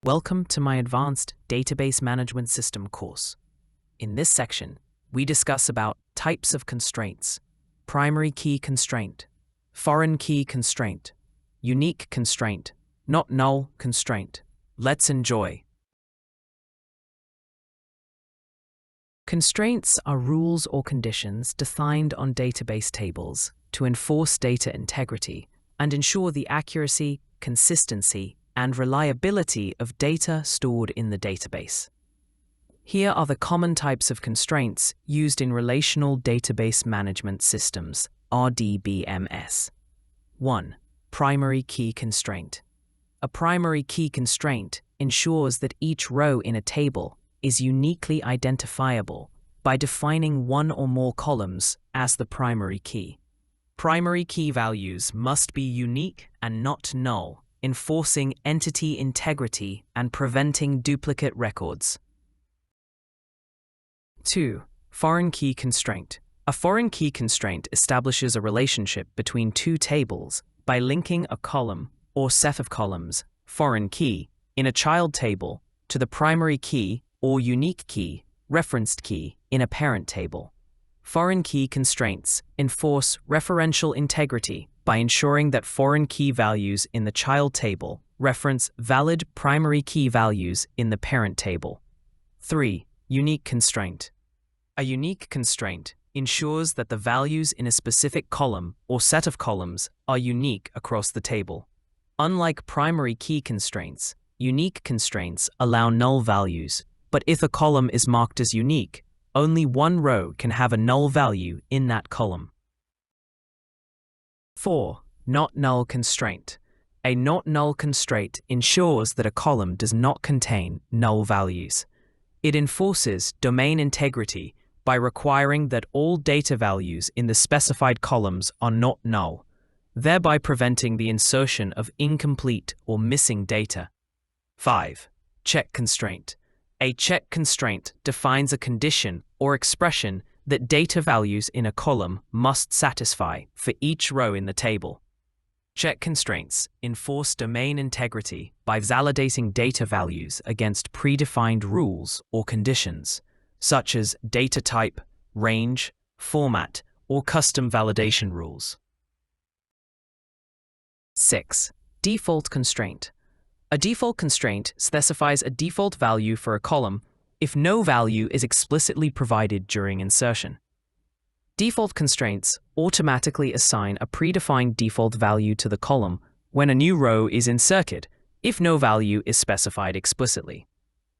Welcome to my Advanced Database Management System course. In this section, we discuss about types of constraints, primary key constraint, foreign key constraint, unique constraint, not null constraint. Let's enjoy. Constraints are rules or conditions defined on database tables to enforce data integrity and ensure the accuracy, consistency, and reliability of data stored in the database. Here are the common types of constraints used in Relational Database Management Systems, RDBMS. 1. Primary key constraint. A primary key constraint ensures that each row in a table is uniquely identifiable by defining one or more columns as the primary key. Primary key values must be unique and not null, enforcing entity integrity and preventing duplicate records. 2. Foreign key constraint. A foreign key constraint establishes a relationship between two tables by linking a column or set of columns, foreign key, in a child table to the primary key or unique key, referenced key, in a parent table. Foreign key constraints enforce referential integrity by ensuring that foreign key values in the child table reference valid primary key values in the parent table. 3. Unique constraint. A unique constraint ensures that the values in a specific column or set of columns are unique across the table. Unlike primary key constraints, unique constraints allow null values, but if a column is marked as unique, only one row can have a null value in that column. 4. Not null constraint. A not null constraint ensures that a column does not contain null values. It enforces domain integrity by requiring that all data values in the specified columns are not null, thereby preventing the insertion of incomplete or missing data. 5. Check constraint. A check constraint defines a condition or expression that data values in a column must satisfy for each row in the table. Check constraints enforce domain integrity by validating data values against predefined rules or conditions, such as data type, range, format, or custom validation rules. 6. Default constraint. A default constraint specifies a default value for a column if no value is explicitly provided during insertion. Default constraints automatically assign a predefined default value to the column when a new row is inserted, if no value is specified explicitly.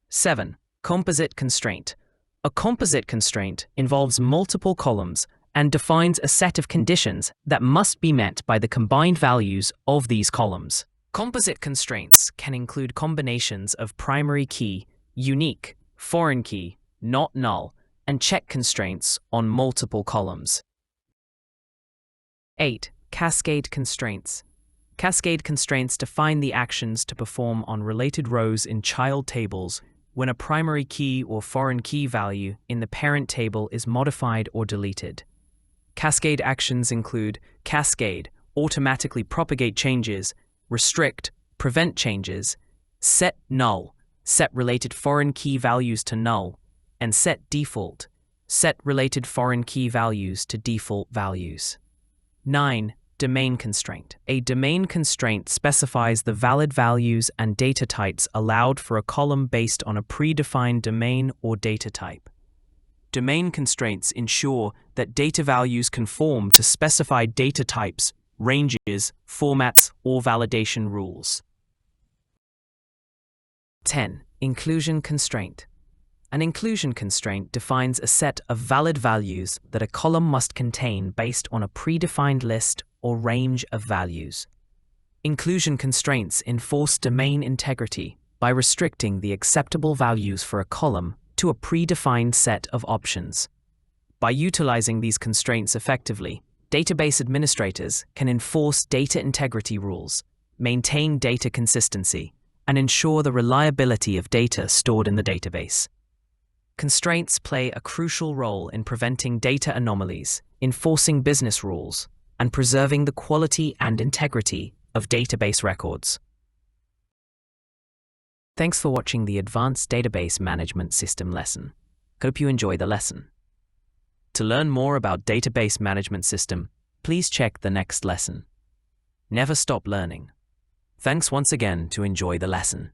7. Composite constraint. A composite constraint involves multiple columns and defines a set of conditions that must be met by the combined values of these columns. Composite constraints can include combinations of primary key, unique, foreign key, not null, and check constraints on multiple columns. 8. Cascade constraints. Cascade constraints define the actions to perform on related rows in child tables when a primary key or foreign key value in the parent table is modified or deleted. Cascade actions include cascade, automatically propagate changes, restrict, prevent changes, set null, set related foreign key values to null, and set default, set related foreign key values to default values. 9. Domain constraint. A domain constraint specifies the valid values and data types allowed for a column based on a predefined domain or data type. Domain constraints ensure that data values conform to specified data types, ranges, formats, or validation rules. 10. Inclusion constraint. An inclusion constraint defines a set of valid values that a column must contain based on a predefined list or range of values. Inclusion constraints enforce domain integrity by restricting the acceptable values for a column to a predefined set of options. By utilizing these constraints effectively, database administrators can enforce data integrity rules, maintain data consistency, and ensure the reliability of data stored in the database. Constraints play a crucial role in preventing data anomalies, enforcing business rules, and preserving the quality and integrity of database records. Thanks for watching the Advanced Database Management System lesson. Hope you enjoy the lesson. To learn more about Database Management System, please check the next lesson. Never stop learning. Thanks once again to enjoy the lesson.